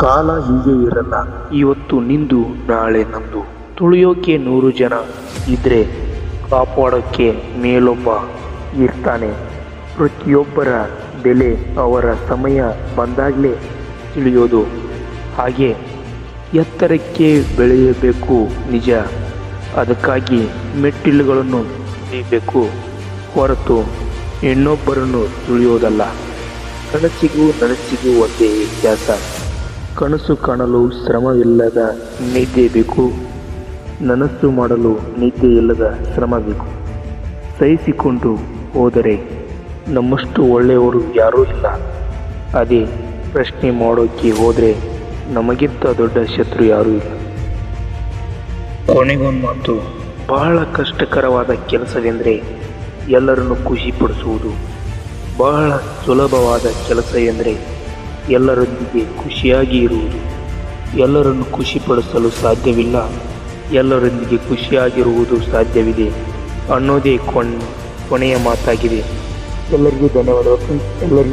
ಕಾಲ ಹೀಗೆ ಇರಲ್ಲ. ಇವತ್ತು ನಿಂದು ನಾಳೆ ನಂದು. ತುಳಿಯೋಕೆ 100 ಜನ ಇದ್ರೆ ಕಾಪಾಡೋಕ್ಕೆ ಮೇಲೊಬ್ಬ ಇರ್ತಾನೆ. ಪ್ರತಿಯೊಬ್ಬರ ಬೆಲೆ ಅವರ ಸಮಯ ಬಂದಾಗಲೇ ತಿಳಿಯೋದು. ಹಾಗೆ ಎತ್ತರಕ್ಕೆ ಬೆಳೆಯಬೇಕು ನಿಜ, ಅದಕ್ಕಾಗಿ ಮೆಟ್ಟಿಲುಗಳನ್ನು ತುಳಿಯಬೇಕು ಹೊರತು ಇನ್ನೊಬ್ಬರನ್ನು ತುಳಿಯೋದಲ್ಲ. ಕನಸಿಗೂ ನನಸಿಗೂ ಒಂದೇ ವ್ಯತ್ಯಾಸ. ಕನಸು ಕಾಣಲು ಶ್ರಮವಿಲ್ಲದ ನಿದ್ದೆ ಬೇಕು, ನನಸು ಮಾಡಲು ನಿದ್ದೆ ಇಲ್ಲದ ಶ್ರಮ ಬೇಕು. ಸಹಿಸಿಕೊಂಡು ಹೋದರೆ ನಮ್ಮಷ್ಟು ಒಳ್ಳೆಯವರು ಯಾರೂ ಇಲ್ಲ. ಅದೇ ಪ್ರಶ್ನೆ ಮಾಡೋಕ್ಕೆ ಹೋದರೆ ನಮಗಿಂತ ದೊಡ್ಡ ಶತ್ರು ಯಾರೂ ಇಲ್ಲ. ಕೊನೆಗೊಂದು ಮಾತು, ಬಹಳ ಕಷ್ಟಕರವಾದ ಕೆಲಸವೆಂದರೆ ಎಲ್ಲರನ್ನು ಖುಷಿಪಡಿಸುವುದು. ಬಹಳ ಸುಲಭವಾದ ಕೆಲಸ ಎಂದರೆ ಎಲ್ಲರೊಂದಿಗೆ ಖುಷಿಯಾಗಿ ಇರುವುದು. ಎಲ್ಲರನ್ನು ಖುಷಿಪಡಿಸಲು ಸಾಧ್ಯವಿಲ್ಲ, ಎಲ್ಲರೊಂದಿಗೆ ಖುಷಿಯಾಗಿರುವುದು ಸಾಧ್ಯವಿದೆ ಅನ್ನೋದೇ ಕೊನೆಯ ಮಾತಾಗಿದೆ. ಎಲ್ಲರಿಗೂ ಧನ್ಯವಾದಗಳು. ಎಲ್ಲರಿಗೂ